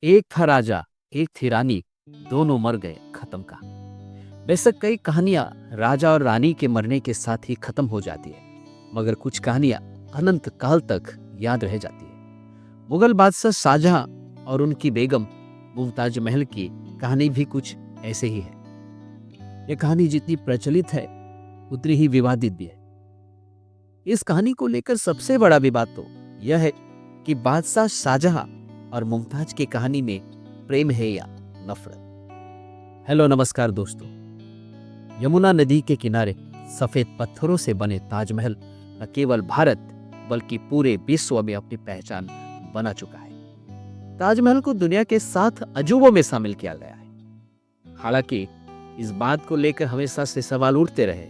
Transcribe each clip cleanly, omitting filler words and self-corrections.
एक था राजा, एक थी रानी, दोनों मर गए, खत्म कहानी। बेशक कई कहानियां राजा और रानी के मरने के साथ ही खत्म हो जाती है, मगर कुछ कहानियां अनंत काल तक याद रह जाती है। मुगल बादशाह शाहजहां और उनकी बेगम मुमताज महल की कहानी भी कुछ ऐसे ही है। यह कहानी जितनी प्रचलित है उतनी ही विवादित भी है। इस कहानी को लेकर सबसे बड़ा विवाद तो यह है कि बादशाह शाहजहां और मुमताज की कहानी में प्रेम है या नफरत। हेलो नमस्कार दोस्तों। यमुना नदी के किनारे सफेद पत्थरों से बने ताजमहल न केवल भारत बल्कि पूरे विश्व में अपनी पहचान बना चुका है। ताजमहल को दुनिया के 7 अजूबों में शामिल किया गया है। हालांकि इस बात को लेकर हमेशा से सवाल उठते रहे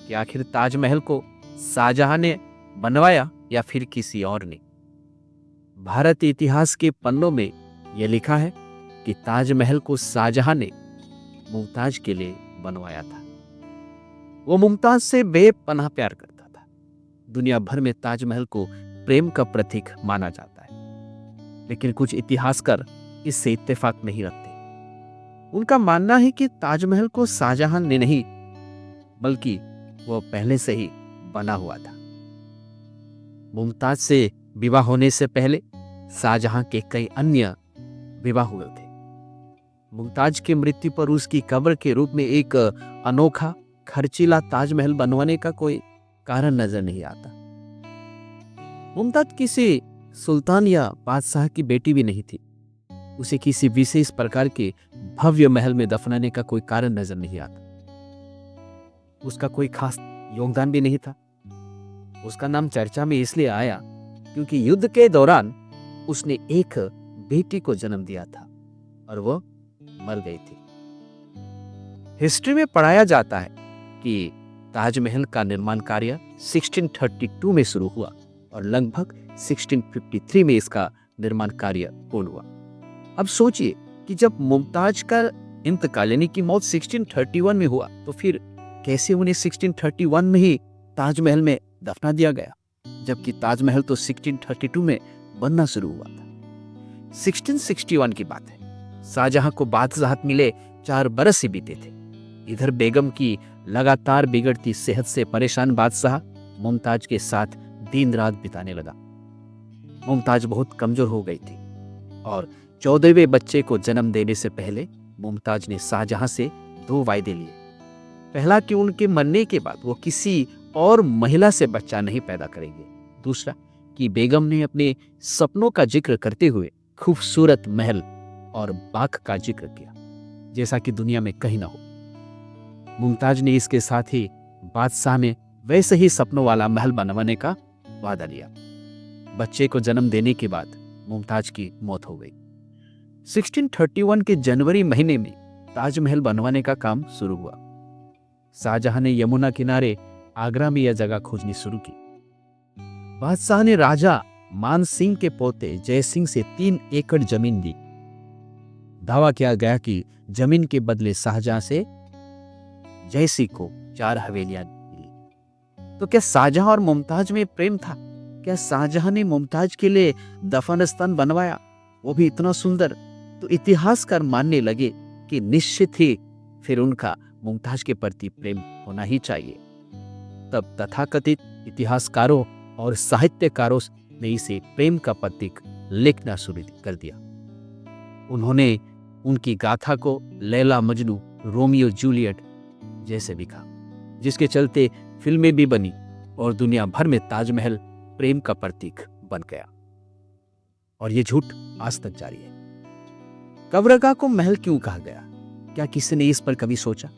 कि आखिर ताजमहल को शाहजहां ने बनवाया या फिर किसी और ने। भारतीय इतिहास के पन्नों में यह लिखा है कि ताजमहल को शाहजहां ने मुमताज के लिए बनवाया था। वो मुमताज से बेपनाह प्यार करता था। दुनिया भर में ताजमहल को प्रेम का प्रतीक माना जाता है, लेकिन कुछ इतिहासकार इससे इत्तेफाक नहीं रखते। उनका मानना है कि ताजमहल को शाहजहां ने नहीं बल्कि वो पहले से ही बना हुआ था। मुमताज से विवाह होने से पहले शाहजहां के कई अन्य विवाह हुए थे। मुमताज की मृत्यु पर उसकी कब्र के रूप में एक अनोखा खर्चीला ताजमहल बनवाने का कोई कारण नजर नहीं आता। मुमताज किसी सुल्तान या बादशाह की बेटी भी नहीं थी। उसे किसी विशेष प्रकार के भव्य महल में दफनाने का कोई कारण नजर नहीं आता। उसका कोई खास योगदान भी नहीं था। उसका नाम चर्चा में इसलिए आया क्योंकि युद्ध के दौरान उसने एक बेटी को जन्म दिया था और वो मर गई थी। हिस्ट्री में पढ़ाया जाता है कि ताजमहल का निर्माण कार्य 1632 में शुरू हुआ और लगभग 1653 में इसका निर्माण कार्य पूर्ण हुआ। अब सोचिए कि जब मुमताज का इंतकाल यानी कि मौत 1631 में हुआ, तो फिर कैसे उन्हें 1631 में ही ताजमहल में दफना दिया गया, जबकि ताजमहल तो 1632 में बनना शुरू हुआ था। 1661 की बात है। शाहजहां को बादशाहत मिले 4 बरस ही बीते थे। इधर बेगम की लगातार बिगड़ती सेहत से परेशान बादशाह मुमताज के साथ दिन रात बिताने लगा। मुमताज बहुत कमजोर हो गई थी और 14वें बच्चे को जन्म देने से पहले मुमताज ने शाहजहां से 2 वायदे लिए। पहला कि उनके मरने के बाद वो किसी और महिला से बच्चा नहीं पैदा करेंगे। दूसरा कि बेगम ने अपने सपनों का जिक्र करते हुए खूबसूरत महल और बाग का जिक्र किया, जैसा कि दुनिया में कहीं ना हो। मुमताज ने इसके साथ ही बादशाह में वैसे ही सपनों वाला महल बनवाने का वादा लिया। बच्चे को जन्म देने के बाद मुमताज की मौत हो गई। 1631 के जनवरी महीने में ताजमहल बनवाने का काम शुरू हुआ। शाहजहां ने यमुना किनारे आगरा में यह जगह खोजनी शुरू की। बादशाह ने राजा मान सिंह के पोते जय सिंह से 3 एकड़ जमीन दी। दावा किया गया कि जमीन के बदले शाहजहां से जय सिंह को 4 हवेलियां मिली। तो क्या शाहजहां और मुमताज में प्रेम था? क्या शाहजहां ने मुमताज के लिए दफन स्थान बनवाया, वो भी इतना सुंदर? तो इतिहासकार मानने लगे कि निश्चित ही फिर उनका मुमताज के प्रति प्रेम होना ही चाहिए। तब तथाकथित इतिहासकारों और साहित्यकारों ने इसे प्रेम का प्रतीक लिखना शुरू कर दिया। उन्होंने उनकी गाथा को लैला मजनू, रोमियो जूलियट जैसे लिखा, जिसके चलते फिल्में भी बनी और दुनिया भर में ताजमहल प्रेम का प्रतीक बन गया। और ये झूठ आज तक जारी है। कब्रगाह को महल क्यों कहा गया? क्या किसी ने इस पर कभी सोचा?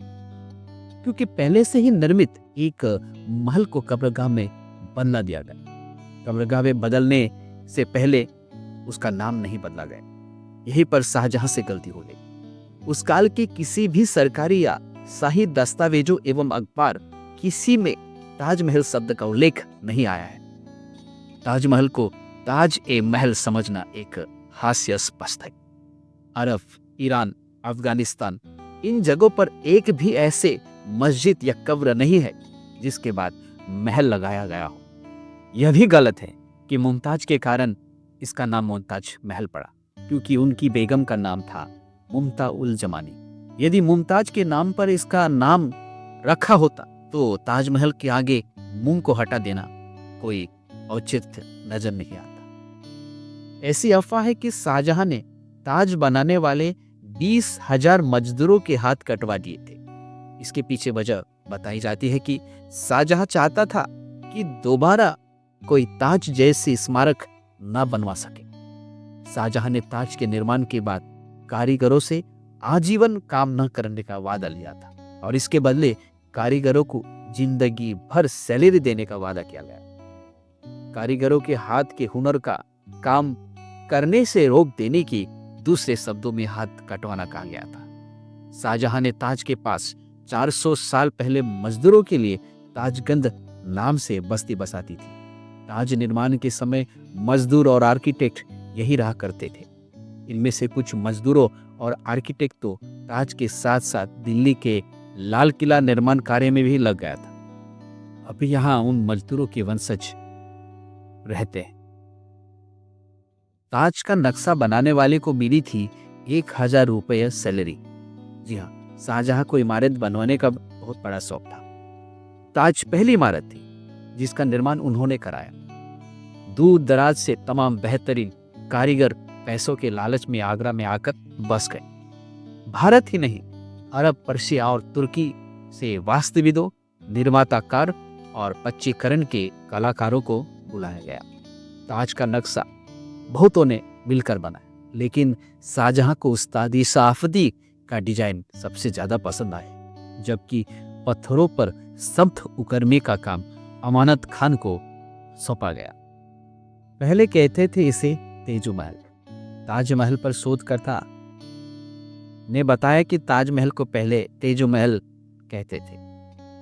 क्योंकि पहले से ही निर्मित एक महल को कब्रगाह में बनना दिया गया। कब्रगाह में बदलने से पहले उसका नाम नहीं बदला गया। यहीं पर शाहजहां से गलती हो गई। उस काल के किसी भी सरकारी या शाही दस्तावेजों एवं अखबार किसी में ताजमहल शब्द का उल्लेख नहीं आया है। ताजमहल को ताज ए महल समझना एक हास्यास्पद है। अरब, ईरान, अफगानिस्तान, इन जगहों पर एक भी ऐसे मस्जिद या कब्र नहीं है जिसके बाद महल लगाया गया हो। यह भी गलत है कि मुमताज के कारण इसका नाम मुमताज महल पड़ा। क्योंकि उनकी बेगम का नाम था मुमता उल जमानी। यदि मुमताज के नाम पर इसका नाम रखा होता तो ताजमहल के आगे मुंह को हटा देना कोई औचित्य नजर नहीं आता। ऐसी अफवाह है कि शाहजहां ने ताज बनाने वाले 20,000 मजदूरों के हाथ कटवा दिए थे। इसके पीछे वजह बताई जाती है कि शाहजहां चाहता था कि दोबारा कोई ताज जैसी स्मारक न बनवा सके। शाहजहां ने ताज के निर्माण के बाद कारीगरों से आजीवन काम न करने का वादा लिया था और इसके बदले कारीगरों को जिंदगी भर सैलरी देने का वादा किया गया। कारीगरों के हाथ के हुनर का काम करने से रोक देने की दूसरे शब्दों में हाथ कटवाना कहा गया था। शाहजहां ने ताज के पास 400 साल पहले मजदूरों के लिए ताजगंद नाम से बस्ती बसाती थी। ताज निर्माण के समय मजदूर और आर्किटेक्ट यही रहा करते थे। इनमें से कुछ मजदूरों और आर्किटेक्ट तो ताज के साथ साथ दिल्ली के लाल किला निर्माण कार्य में भी लग गया था। अभी यहाँ उन मजदूरों के वंशज रहते हैं। ताज का नक्शा बनाने वाले को मिली थी 1,000 रुपये सैलरी। जी हाँ, शाहजहां को इमारत बनवाने का बहुत बड़ा शौक था। ताज पहली इमारत थी जिसका निर्माण उन्होंने कराया। दूर दराज से तमाम बेहतरीन कारीगर पैसों के लालच में आगरा में आकर बस गए। भारत ही नहीं, अरब, पर्शिया और तुर्की से वास्तुविदों, निर्माताकार और पच्चीकरण के कलाकारों को बुलाया गया। ताज का नक्शा बहुतों ने मिलकर बनाया, लेकिन शाहजहां को उस्ताद सआफदी का डिजाइन सबसे ज्यादा पसंद आया, जबकि पत्थरों पर सब्त उकरमे का काम अमानत खान को सौंपा गया। पहले कहते थे इसे तेजो महल। ताजमहल पर शोधकर्ता ने बताया कि ताजमहल को पहले तेजो महल कहते थे।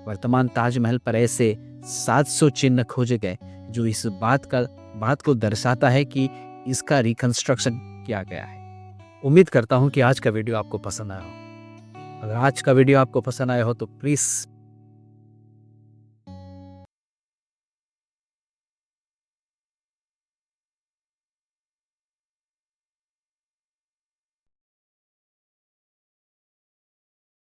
वर्तमान ताजमहल पर ऐसे 700 चिन्ह खोजे गए जो इस बात को दर्शाता है कि इसका रिकंस्ट्रक्शन किया गया है। उम्मीद करता हूं कि आज का वीडियो आपको पसंद आया हो। अगर आज का वीडियो आपको पसंद आया हो तो प्लीज़